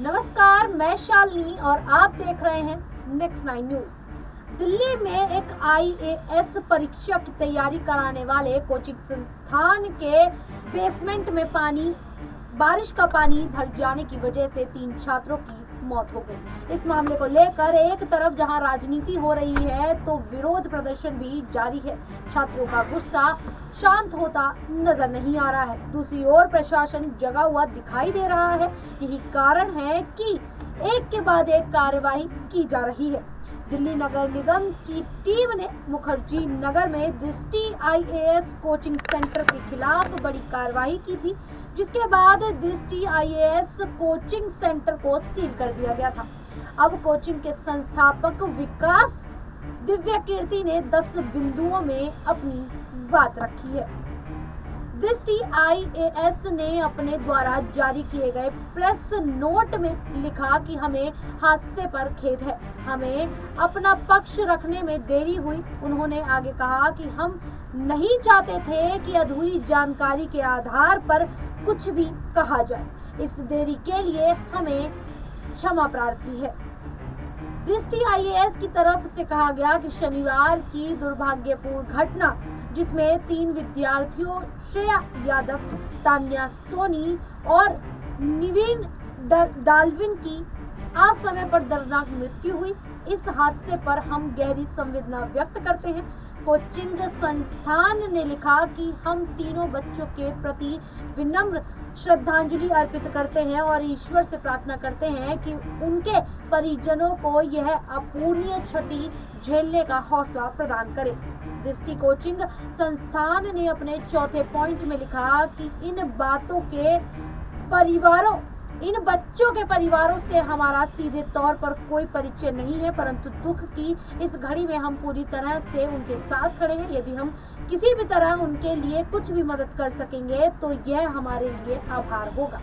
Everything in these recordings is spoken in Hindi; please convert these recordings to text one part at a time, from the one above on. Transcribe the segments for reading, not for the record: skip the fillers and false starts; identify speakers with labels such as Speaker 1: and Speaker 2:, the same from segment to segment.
Speaker 1: नमस्कार, मैं शालिनी और आप देख रहे हैं नेक्स्ट 9 न्यूज। दिल्ली में एक आईएएस परीक्षा की तैयारी कराने वाले कोचिंग संस्थान के बेसमेंट में बारिश का पानी भर जाने की वजह से 3 छात्रों की मौत हो गई। इस मामले को लेकर एक तरफ जहां राजनीति हो रही है तो विरोध प्रदर्शन भी जारी है। छात्रों का गुस्सा शांत होता नजर नहीं आ रहा है। दूसरी ओर प्रशासन जगा हुआ दिखाई दे रहा है। यही कारण है कि एक के बाद एक कार्रवाई की जा रही है। दिल्ली नगर निगम की टीम ने मुखर्जी नगर में दृष्टि आईएएस कोचिंग सेंटर के खिलाफ बड़ी कार्रवाई की थी, जिसके बाद दृष्टि आईएएस कोचिंग सेंटर को सील कर दिया गया था। अब कोचिंग के संस्थापक विकास दिव्या कीर्ति ने 10 बिंदुओं में अपनी बात रखी है। दृष्टि आईएएस ने अपने द्वारा जारी किए गए प्रेस नोट में लिखा कि हमें हादसे पर खेद है, हमें अपना पक्ष रखने में देरी हुई। उन्होंने आगे कहा कि हम नहीं चाहते थे कि अधूरी जानकारी के आधार पर कुछ भी कहा जाए। इस देरी के लिए हमें क्षमा प्रार्थी है। दृष्टि आईएएस की तरफ से कहा गया कि शनिवार की दुर्भाग्यपूर्ण घटना, जिसमें 3 विद्यार्थियों श्रेया यादव, तान्या सोनी और निवीन डाल्विन की असमय पर दर्दनाक मृत्यु हुई। इस हादसे पर हम गहरी संवेदना व्यक्त करते हैं। कोचिंग संस्थान ने लिखा कि हम तीनों बच्चों के प्रति विनम्र श्रद्धांजलि अर्पित करते हैं और ईश्वर से प्रार्थना करते हैं कि उनके परिजनों को यह अपूर्णीय क्षति झेलने का हौसला प्रदान करे। दृष्टि कोचिंग संस्थान ने अपने चौथे पॉइंट में लिखा कि इन बच्चों के परिवारों से हमारा सीधे तौर पर कोई परिचय नहीं है, परंतु दुख की इस घड़ी में हम पूरी तरह से उनके साथ खड़े हैं। यदि हम किसी भी तरह उनके लिए कुछ भी मदद कर सकेंगे तो यह हमारे लिए आभार होगा।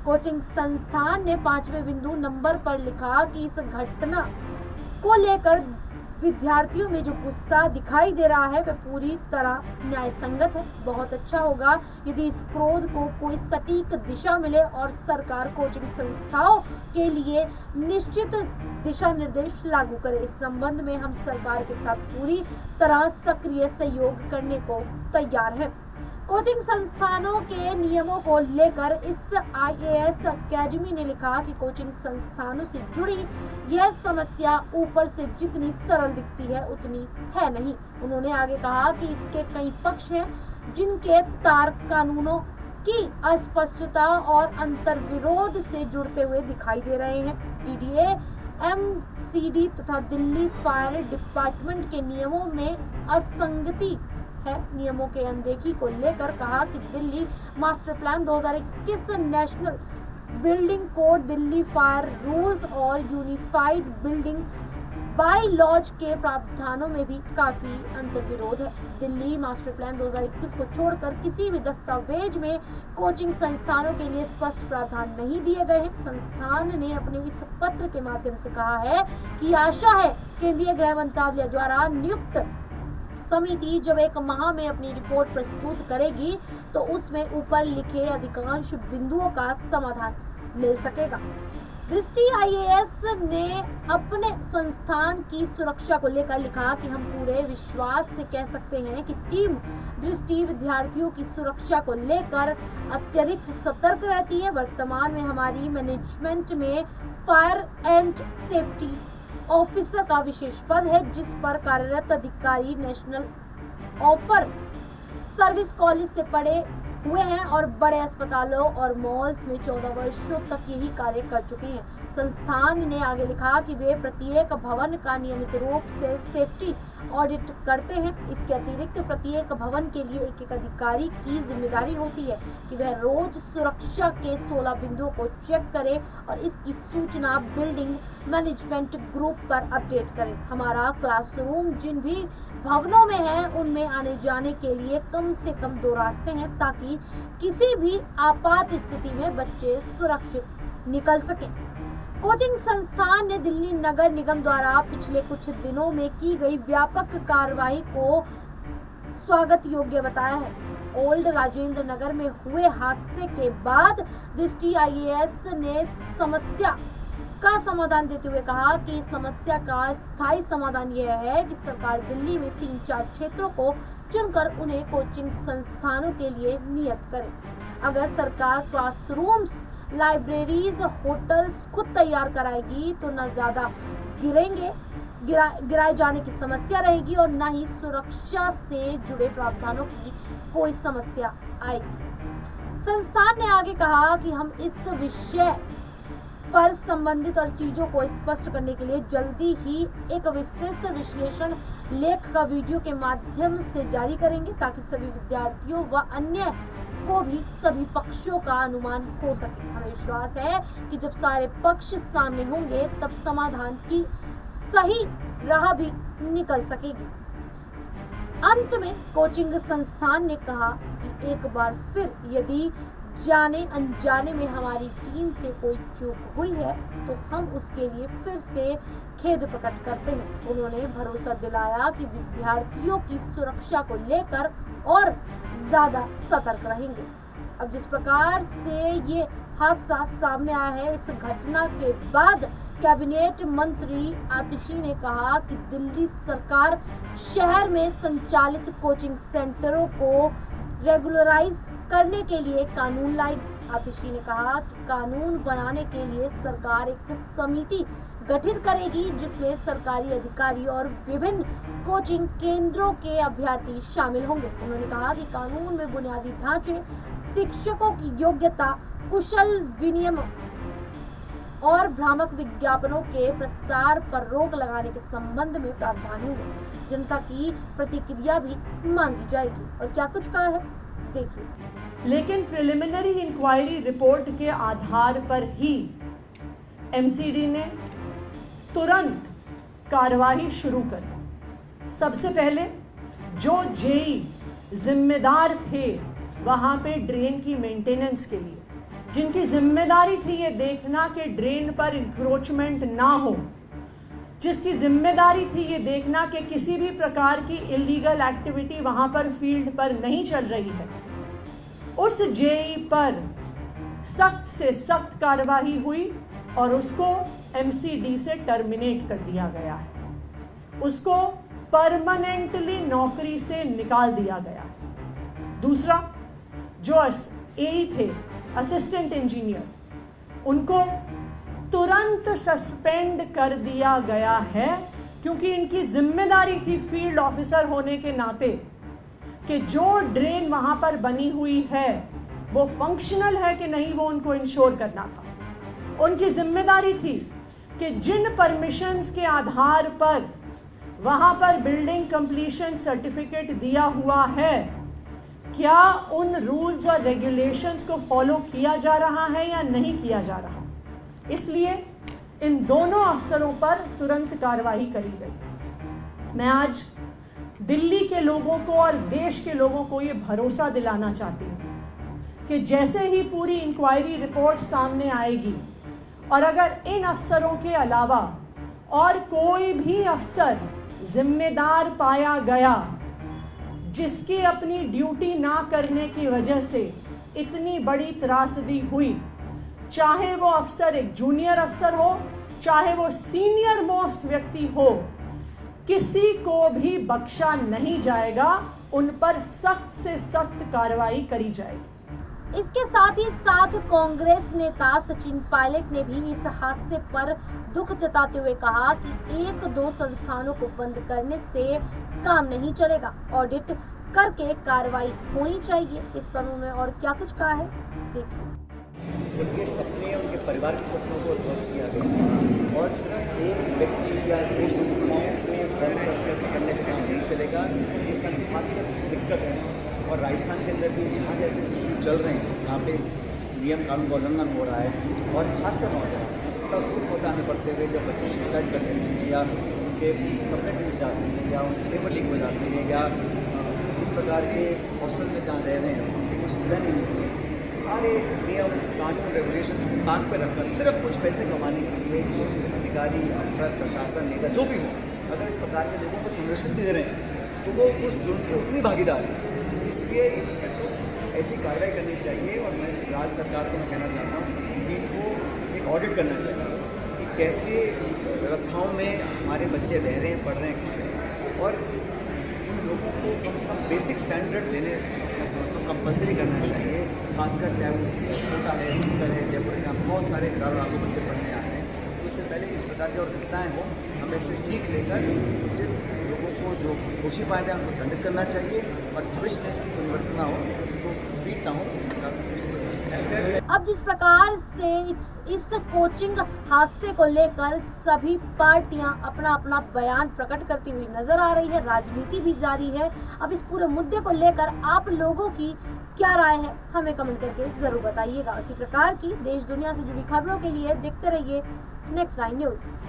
Speaker 1: कोचिंग संस्थान ने 5वें बिंदु नंबर पर लिखा कि इस घटना को लेकर विद्यार्थियों में जो गुस्सा दिखाई दे रहा है वह पूरी तरह न्याय संगत है। बहुत अच्छा होगा यदि इस क्रोध को कोई सटीक दिशा मिले और सरकार कोचिंग संस्थाओं के लिए निश्चित दिशा निर्देश लागू करे। इस संबंध में हम सरकार के साथ पूरी तरह सक्रिय सहयोग करने को तैयार हैं। कोचिंग संस्थानों के नियमों को लेकर इस आईएएस अकेडमी ने लिखा कि कोचिंग संस्थानों से जुड़ी यह समस्या ऊपर से जितनी सरल दिखती है उतनी है नहीं। उन्होंने आगे कहा कि इसके कई पक्ष हैं जिनके तार कानूनों की अस्पष्टता और अंतर्विरोध से जुड़ते हुए दिखाई दे रहे हैं। डीडीए, एमसीडी तथा दिल्ली फायर डिपार्टमेंट के नियमों में असंगति है। नियमों के अनदेखी को लेकर कहा कि Delhi master plan 2021, national building code, Delhi fire rules और यूनिफाइड बिल्डिंग बाय लॉज के प्रावधानों में भी काफी अंतर्विरोध है। दिल्ली मास्टर प्लान 2021 को छोड़कर किसी भी दस्तावेज में कोचिंग संस्थानों के लिए स्पष्ट प्रावधान नहीं दिए गए हैं। संस्थान ने अपने इस पत्र के माध्यम से कहा है कि आशा है केंद्रीय गृह मंत्रालय द्वारा नियुक्त समिति जब 1 माह में अपनी रिपोर्ट प्रस्तुत करेगी तो उसमें ऊपर लिखे अधिकांश बिंदुओं का समाधान मिल सकेगा। दृष्टि आईएएस ने अपने संस्थान की सुरक्षा को लेकर लिखा कि हम पूरे विश्वास से कह सकते हैं कि टीम दृष्टि विद्यार्थियों की सुरक्षा को लेकर अत्यधिक सतर्क रहती है। वर्तमान में हमारी मैनेजमेंट में फायर एंड सेफ्टी ऑफिसर का विशेष पद है, जिस पर कार्यरत अधिकारी नेशनल ऑफर सर्विस कॉलेज से पढ़े हुए हैं और बड़े अस्पतालों और मॉल्स में 14 वर्षों तक यही कार्य कर चुके हैं। संस्थान ने आगे लिखा कि वे प्रत्येक भवन का नियमित रूप से सेफ्टी ऑडिट करते हैं। इसके अतिरिक्त प्रत्येक भवन के लिए एक अधिकारी की जिम्मेदारी होती है कि वह रोज सुरक्षा के 16 बिंदुओं को चेक करे और इसकी सूचना बिल्डिंग मैनेजमेंट ग्रुप पर अपडेट करे। हमारा क्लासरूम जिन भी भवनों में है उनमें आने जाने के लिए कम से कम 2 रास्ते हैं ताकि किसी भी आपात स्थिति में बच्चे सुरक्षित निकल सकें। कोचिंग संस्थान ने दिल्ली नगर निगम द्वारा पिछले कुछ दिनों में की गई व्यापक कार्रवाई को स्वागत योग्य बताया है। ओल्ड राजेंद्र नगर में हुए हादसे के बाद दृष्टि IAS ने समस्या का समाधान देते हुए कहा कि इस समस्या का स्थायी समाधान यह है कि सरकार दिल्ली में 3-4 क्षेत्रों को चुनकर उन्हें कोचिंग संस्थानों के लिए नियत करे। अगर सरकार क्लासरूम्स, लाइब्रेरीज, होटल्स खुद तैयार कराएगी तो न ज्यादा गिराए जाने की समस्या रहेगी और न ही सुरक्षा से जुड़े प्रावधानों की कोई समस्या आएगी। संस्थान ने आगे कहा कि हम इस विषय पर संबंधित और चीजों को स्पष्ट करने के लिए जल्दी ही एक विस्तृत विश्लेषण लेख का वीडियो के माध्यम से जारी करेंगे ताकि सभी विद्यार्थियों व अन्य को भी सभी पक्षों का अनुमान हो सके। हमें विश्वास है कि जब सारे पक्ष सामने होंगे तब समाधान की सही राह भी निकल सकेगी। अंत में कोचिंग संस्थान ने कहा कि एक बार फिर यदि जाने अनजाने में हमारी टीम से कोई चूक हुई है तो हम उसके लिए फिर से खेद प्रकट करते हैं। उन्होंने भरोसा दिलाया कि विद्यार्थियों की सुरक्षा को लेकर और ज्यादा सतर्क रहेंगे। अब जिस प्रकार से ये हादसा सामने आया है, इस घटना के बाद कैबिनेट मंत्री आतिशी ने कहा कि दिल्ली सरकार शहर में संचालित कोचिंग सेंटरों को रेगुलराइज करने के लिए कानून लाएगी। आतिशी ने कहा कि कानून बनाने के लिए सरकार एक समिति गठित करेगी जिसमें सरकारी अधिकारी और विभिन्न कोचिंग केंद्रों के अभ्यर्थी शामिल होंगे। उन्होंने कहा कि कानून में बुनियादी ढांचे, शिक्षकों की योग्यता, कुशल विनियम और भ्रामक विज्ञापनों के प्रसार पर रोक लगाने के संबंध में प्रावधान होंगे। जनता की प्रतिक्रिया भी मांगी जाएगी और क्या कुछ कहा है देखिए।
Speaker 2: लेकिन प्रिलिमिनरी इंक्वायरी रिपोर्ट के आधार पर ही MCD ने तुरंत कार्रवाई शुरू कर दी। सबसे पहले जो जेई जिम्मेदार थे वहां पे ड्रेन की मेंटेनेंस के लिए, जिनकी जिम्मेदारी थी ये देखना कि ड्रेन पर इंक्रोचमेंट ना हो, जिसकी जिम्मेदारी थी ये देखना कि किसी भी प्रकार की इलीगल एक्टिविटी वहां पर फील्ड पर नहीं चल रही है, उस जेई पर सख्त से सख्त कार्रवाई हुई और उसको MCD से टर्मिनेट कर दिया गया है। उसको परमानेंटली नौकरी से निकाल दिया गया है। दूसरा, जो AE थे, असिस्टेंट इंजीनियर, उनको तुरंत सस्पेंड कर दिया गया है क्योंकि इनकी जिम्मेदारी थी फील्ड ऑफिसर होने के नाते कि जो ड्रेन वहां पर बनी हुई है वो फंक्शनल है कि नहीं वो उनको इंश्योर करना था। उनकी जिम्मेदारी थी कि जिन परमिशंस के आधार पर वहां पर बिल्डिंग कंप्लीशन सर्टिफिकेट दिया हुआ है, क्या उन रूल्स और रेगुलेशंस को फॉलो किया जा रहा है या नहीं किया जा रहा। इसलिए इन दोनों अफसरों पर तुरंत कार्रवाई करी गई। मैं आज दिल्ली के लोगों को और देश के लोगों को ये भरोसा दिलाना चाहती हूँ कि जैसे ही पूरी इंक्वायरी रिपोर्ट सामने आएगी और अगर इन अफसरों के अलावा और कोई भी अफसर जिम्मेदार पाया गया जिसकी अपनी ड्यूटी ना करने की वजह से इतनी बड़ी त्रासदी हुई, चाहे वो अफसर एक जूनियर अफसर हो, चाहे वो सीनियर मोस्ट व्यक्ति हो, किसी को भी बख्शा नहीं जाएगा। उन पर सख्त से सख्त कार्रवाई करी जाएगी।
Speaker 1: इसके साथ ही साथ कांग्रेस नेता सचिन पायलट ने भी इस हादसे पर दुख जताते हुए कहा कि 1-2 संस्थानों को बंद करने से काम नहीं चलेगा, ऑडिट करके कार्रवाई होनी चाहिए। इस पर उन्होंने और क्या कुछ कहा है देखिए।
Speaker 3: उनके सपने, उनके परिवार के सपनों को ध्वस्त किया गया और सिर्फ एक व्यक्ति या 2 संस्थाओं को बंद करने से काम नहीं चलेगा। इस संस्थान में दिक्कत है और राजस्थान के अंदर भी जहाँ जैसे स्कूल चल रहे हैं जहाँ पे नियम कानून का उल्लंघन हो रहा है और खासकर नौजवान का खूब होताने पड़ते हुए जब बच्चे सुसाइड कर लेते हैं या उनके कपड़े टूट जाते हैं या उनके पेपर लीक हो जाते हैं या इस प्रकार के हॉस्टल में जहाँ रह रहे हैं उनकी कुछ सुविधा नहीं मिलती है, सारे नियम कानून रेगुलेशंस को कान पर रखकर सिर्फ कुछ पैसे कमाने के लिए अधिकारी, अफसर, प्रशासन, नेता जो भी हो, अगर इस प्रकार के लोगों को संरक्षण दे रहे हैं तो वो उस जुर्म की उतनी भागीदार है। इसलिए ऐसी कार्रवाई करनी चाहिए। और मैं राज्य सरकार को मैं कहना चाहता हूँ कि इनको एक ऑडिट करना चाहिए कि कैसे व्यवस्थाओं में हमारे बच्चे रह रहे हैं, पढ़ रहे हैं, खा रहे हैं, और उन लोगों को कम से कम बेसिक स्टैंडर्ड देने, मैं समझता हूँ कंपलसरी करना चाहिए। खासकर चाहे वो कोटा है, सीकर है, जयपुर, जहाँ बहुत सारे हज़ारों लाखों बच्चे पढ़ने आते हैं। उससे पहले इस प्रकार की और घटनाएँ हों, हमें इससे सीख लेकर जिन लोगों को जो दोषी पाए जाए उनको दंडित करना चाहिए, और भविष्य में इसकी परिवर्तन ना हो, इसको पीट ना हो, इस प्रकार से
Speaker 1: अब जिस प्रकार से इस कोचिंग हादसे को लेकर सभी पार्टियां अपना अपना बयान प्रकट करती हुई नजर आ रही है, राजनीति भी जारी है। अब इस पूरे मुद्दे को लेकर आप लोगों की क्या राय है, हमें कमेंट करके जरूर बताइएगा। इसी प्रकार की देश दुनिया से जुड़ी खबरों के लिए देखते रहिए नेक्स्ट 9 न्यूज।